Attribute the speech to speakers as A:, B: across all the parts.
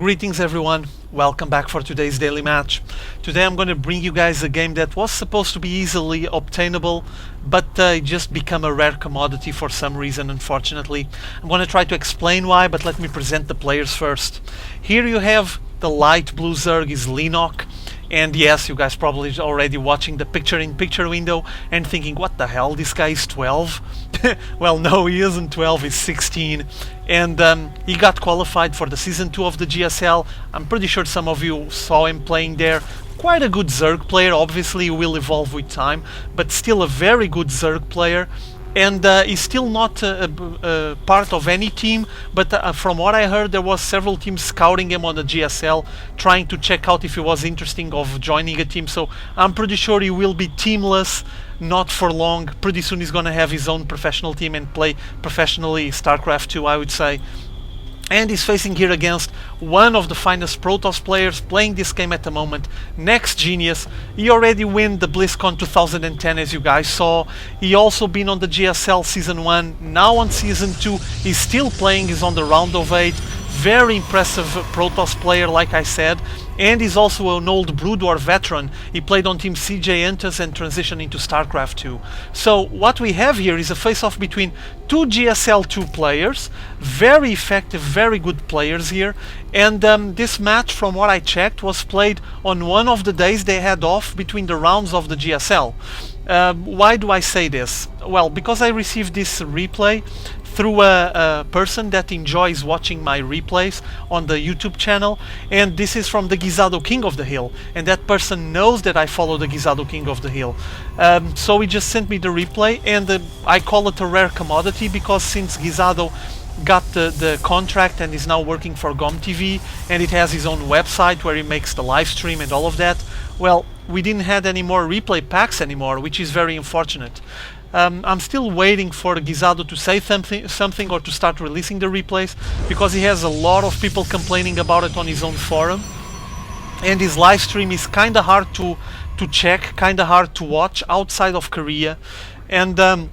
A: Greetings everyone, welcome back for today's daily match. Today I'm going to bring you guys a game that was supposed to be easily obtainable, but it just became a rare commodity for some reason, unfortunately. I'm going to try to explain why, but let me present the players first. Here you have the light blue Zerg is Leenock. And yes, you guys probably already watching the picture-in-picture window and thinking, what the hell, this guy is 12? Well, no, he isn't 12, he's 16. And he got qualified for the Season 2 of the GSL. I'm pretty sure some of you saw him playing there. Quite a good Zerg player, obviously he will evolve with time, but still a very good Zerg player. And he's still not part of any team, but from what I heard, there was several teams scouting him on the GSL, trying to check out if he was interesting of joining a team. So I'm pretty sure he will be teamless, not for long. Pretty soon he's gonna have his own professional team and play professionally Starcraft 2, I would say. And he's facing here against one of the finest Protoss players playing this game at the moment, NEXGenius. He already won the BlizzCon 2010, as you guys saw. He also been on the GSL Season 1, now on Season 2. He's still playing, he's on the round of 8. Very impressive Protoss player, like I said. And he's also an old Brood War veteran. He played on Team CJ Entus and transitioned into Starcraft 2. So what we have here is a face-off between two GSL 2 players. Very effective, very good players here. And this match, from what I checked, was played on one of the days they had off between the rounds of the GSL. Why do I say this? Well, because I received this replay through a person that enjoys watching my replays on the YouTube channel, and this is from the Gisado King of the Hill, and that person knows that I follow the Gisado King of the Hill. So he just sent me the replay, and I call it a rare commodity because since Gisado got the contract and is now working for GomTV, and it has his own website where he makes the live stream and all of that, well, we didn't have any more replay packs anymore, which is very unfortunate. I'm still waiting for Gisado to say something or to start releasing the replays, because he has a lot of people complaining about it on his own forum, and his live stream is kinda hard to check, kinda hard to watch outside of Korea. And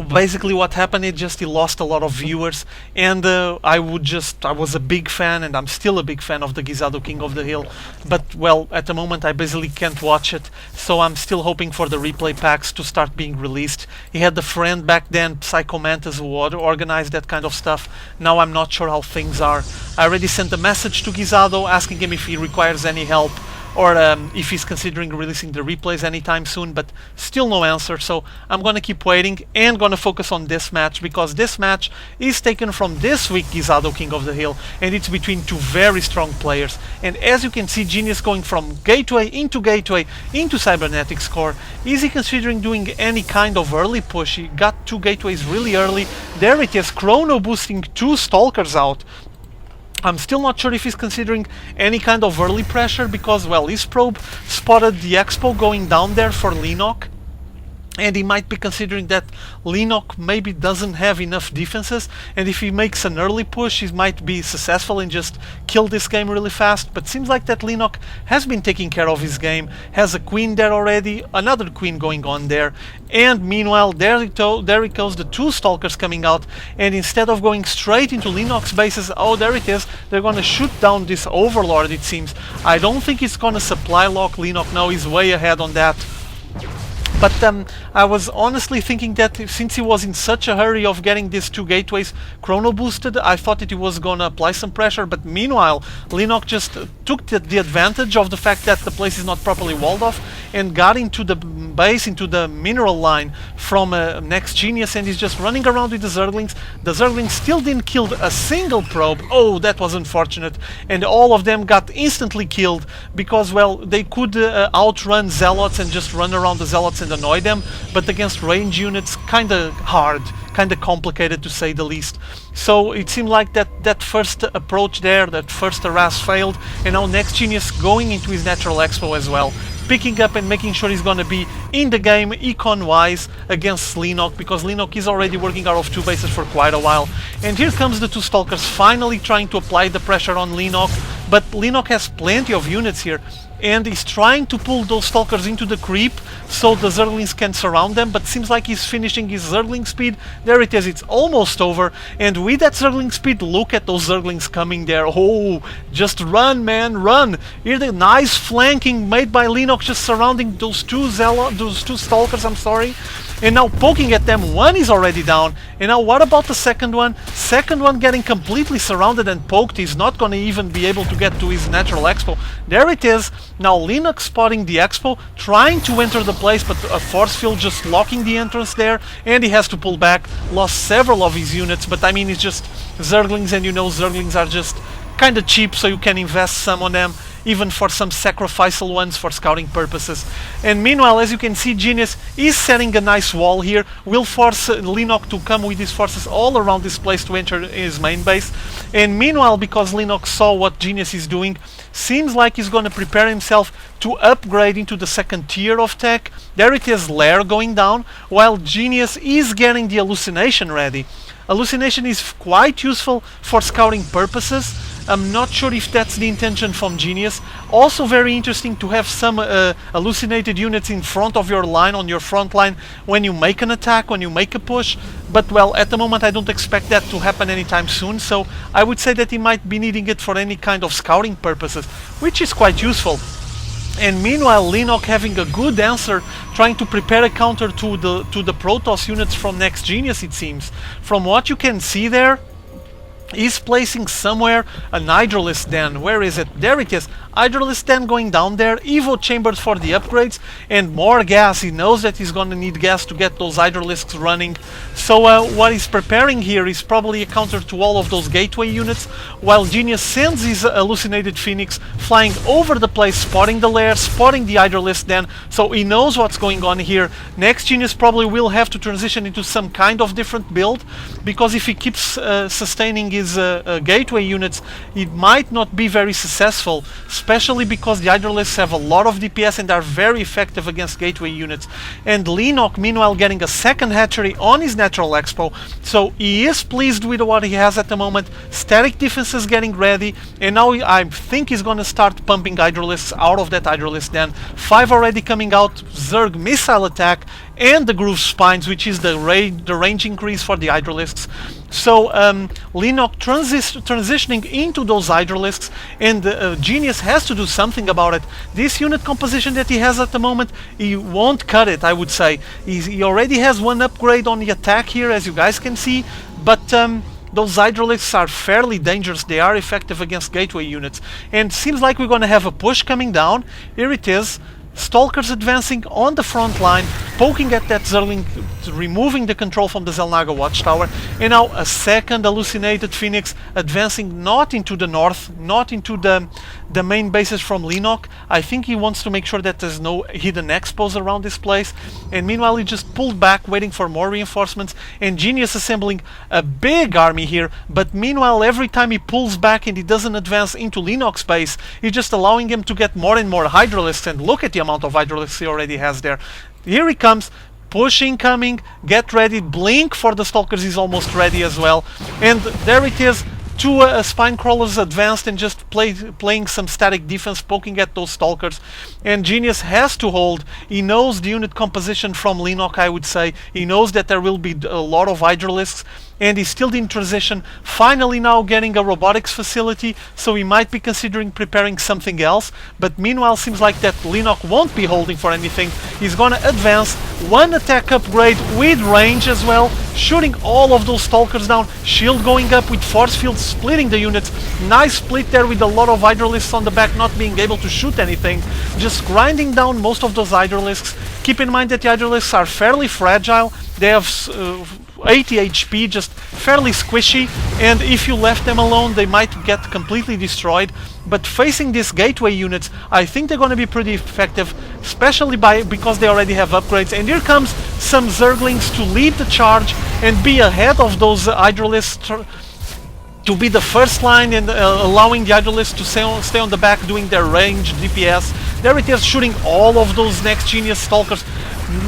A: basically what happened is just he lost a lot of viewers, and I was a big fan, and I'm still a big fan of the Gisado King of the Hill, but well, at the moment I basically can't watch it, so I'm still hoping for the replay packs to start being released. He had the friend back then, Psychomantis, who organized that kind of stuff. Now I'm not sure how things are. I already sent a message to Gisado asking him if he requires any help, or if he's considering releasing the replays anytime soon, but still no answer. So I'm gonna keep waiting and gonna focus on this match, because this match is taken from this week Gisado King of the Hill, and it's between two very strong players. And as you can see, Genius going from gateway into Cybernetics core. Is he considering doing any kind of early push? He got two gateways really early. There it is, chrono boosting two Stalkers out. I'm still not sure if he's considering any kind of early pressure, because, well, his probe spotted the expo going down there for Leenock, and he might be considering that Leenock maybe doesn't have enough defenses, and if he makes an early push he might be successful and just kill this game really fast. But seems like that Leenock has been taking care of his game, has a queen there already, another queen going on there, and meanwhile there it goes, the two Stalkers coming out, and instead of going straight into Leenock's bases, oh, there it is, they're gonna shoot down this Overlord, it seems. I don't think it's gonna supply lock Leenock, no, he's way ahead on that. But I was honestly thinking that since he was in such a hurry of getting these two gateways chrono boosted, I thought that he was gonna apply some pressure, but meanwhile Leenock just took the advantage of the fact that the place is not properly walled off and got into the base, into the mineral line from NEXGenius, and he's just running around with the Zerglings. The Zerglings still didn't kill a single probe. Oh, that was unfortunate, and all of them got instantly killed because, well, they could outrun Zealots and just run around the Zealots and annoy them, but against range units, kinda hard, kinda complicated to say the least. So it seemed like that first approach there, that first harass failed, and now NEXGenius going into his natural expo as well, picking up and making sure he's gonna be in the game econ wise against Leenock, because Leenock is already working out of two bases for quite a while. And here comes the two Stalkers finally trying to apply the pressure on Leenock, but Leenock has plenty of units here. and he's trying to pull those Stalkers into the creep so the Zerglings can surround them, but seems like he's finishing his Zergling speed. There it is, it's almost over, and with that Zergling speed, look at those Zerglings coming there. Oh, just run, man, run! Here the nice flanking made by Leenock, just surrounding those two Stalkers, I'm sorry. And now poking at them. One is already down. And now what about the second one? Second one getting completely surrounded and poked. He's not going to even be able to get to his natural expo. There it is. Now Leenock spotting the expo, trying to enter the place, but a force field just blocking the entrance there. And he has to pull back. Lost several of his units, but I mean, it's just Zerglings, and you know Zerglings are just kind of cheap, so you can invest some on them, even for some sacrificial ones for scouting purposes. And meanwhile, as you can see, Genius is setting a nice wall here, will force Leenock to come with his forces all around this place to enter his main base. And meanwhile, because Leenock saw what Genius is doing, seems like he's going to prepare himself to upgrade into the second tier of tech. There it is, Lair going down, while Genius is getting the Hallucination ready. Hallucination is quite useful for scouting purposes. I'm not sure if that's the intention from Genius. Also very interesting to have some hallucinated units in front of your line, on your front line, when you make an attack, when you make a push. But well, at the moment I don't expect that to happen anytime soon, so I would say that he might be needing it for any kind of scouting purposes, which is quite useful. And meanwhile, Leenock having a good answer, trying to prepare a counter to the Protoss units from NEXGenius, it seems. From what you can see there, he's placing somewhere an Hydralisk Den. Where is it? There it is. Hydralisk Den going down there. Evo chambers for the upgrades. And more gas. He knows that he's going to need gas to get those Hydralisks running. So what he's preparing here is probably a counter to all of those gateway units. While Genius sends his Hallucinated Phoenix flying over the place, spotting the lair, spotting the Hydralisk Den. So he knows what's going on here. NEXGenius probably will have to transition into some kind of different build. Because if he keeps sustaining his gateway units, it might not be very successful, especially because the Hydralisks have a lot of DPS and are very effective against gateway units. And Leenock, meanwhile, getting a second hatchery on his natural expo, so he is pleased with what he has at the moment. Static defenses getting ready, and now I think he's going to start pumping Hydralisks out of that Hydralisk Den. 5 already coming out, Zerg missile attack, and the Groove Spines, which is the range increase for the Hydralisks. So Leenock transitioning into those Hydralisks, and Genius has to do something about it. This unit composition that he has at the moment, he won't cut it, I would say. He already has one upgrade on the attack here, as you guys can see, but those Hydralisks are fairly dangerous. They are effective against gateway units. And seems like we're going to have a push coming down. Here it is. Stalkers advancing on the front line, poking at that Zergling, removing the control from the Xel'Naga watchtower, and now a second Hallucinated Phoenix advancing not into the north, not into the main bases from Leenock. I think he wants to make sure that there's no hidden expos around this place, and meanwhile he just pulled back, waiting for more reinforcements, and Genius assembling a big army here. But meanwhile, every time he pulls back and he doesn't advance into Leenock's base, he's just allowing him to get more and more Hydralisks, and look at the amount of Hydralisks he already has there. Here he comes, pushing, coming, get ready, blink for the Stalkers is almost ready as well. And there it is, two spine crawlers advanced and just playing some static defense, poking at those Stalkers. And Genius has to hold. He knows the unit composition from Leenock, I would say. He knows that there will be a lot of Hydralisks, and he's still in transition, finally now getting a robotics facility, so he might be considering preparing something else. But meanwhile, seems like that Leenock won't be holding for anything. He's gonna advance, one attack upgrade with range as well, shooting all of those Stalkers down, shield going up with force field, splitting the units. Nice split there with a lot of Hydralisks on the back not being able to shoot anything, just grinding down most of those Hydralisks. Keep in mind that the Hydralisks are fairly fragile. They have 80 HP, just fairly squishy, and if you left them alone they might get completely destroyed. But facing these gateway units, I think they're going to be pretty effective, especially because they already have upgrades. And here comes some Zerglings to lead the charge and be ahead of those Hydralisks, to be the first line, and allowing the Hydralisks to stay on the back doing their range DPS. There it is, shooting all of those NEXGenius Stalkers.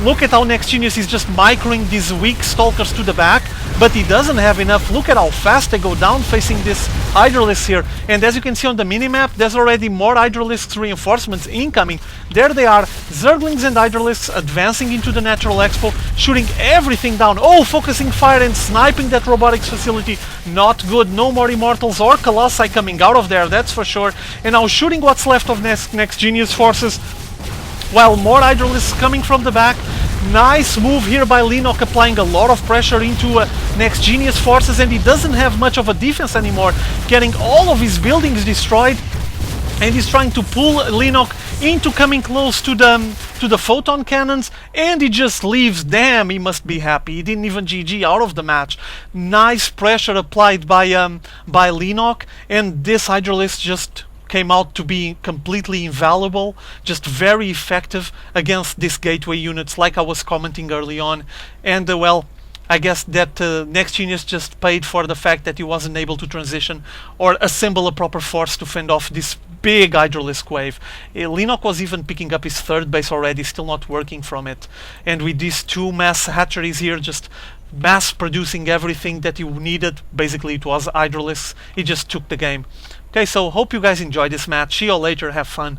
A: Look at how NEXGenius is just microing these weak stalkers to the back, but he doesn't have enough. Look at how fast they go down facing this Hydralisk here. And as you can see on the minimap, there's already more Hydralisk reinforcements incoming. There they are, Zerglings and Hydralisks advancing into the Natural Expo, shooting everything down. Oh, focusing fire and sniping that robotics facility. Not good. No more Immortals or Colossi coming out of there, that's for sure. And now shooting what's left of NEXGenius forces, while more Hydralisks coming from the back. Nice move here by Leenock, applying a lot of pressure into NEXGenius forces, and he doesn't have much of a defense anymore, getting all of his buildings destroyed, and he's trying to pull Leenock into coming close to the photon cannons, and he just leaves. Damn, he must be happy. He didn't even GG out of the match. Nice pressure applied by Leenock, and this Hydralisk just came out to be completely invaluable, just very effective against these gateway units, like I was commenting early on. And well, I guess that NEXGenius just paid for the fact that he wasn't able to transition or assemble a proper force to fend off this big Hydralisk wave. Leenock was even picking up his third base already, still not working from it. And with these two mass hatcheries here, just mass producing everything that he needed, basically it was Hydralisks, he just took the game. Okay, so hope you guys enjoyed this match. See you all later, have fun.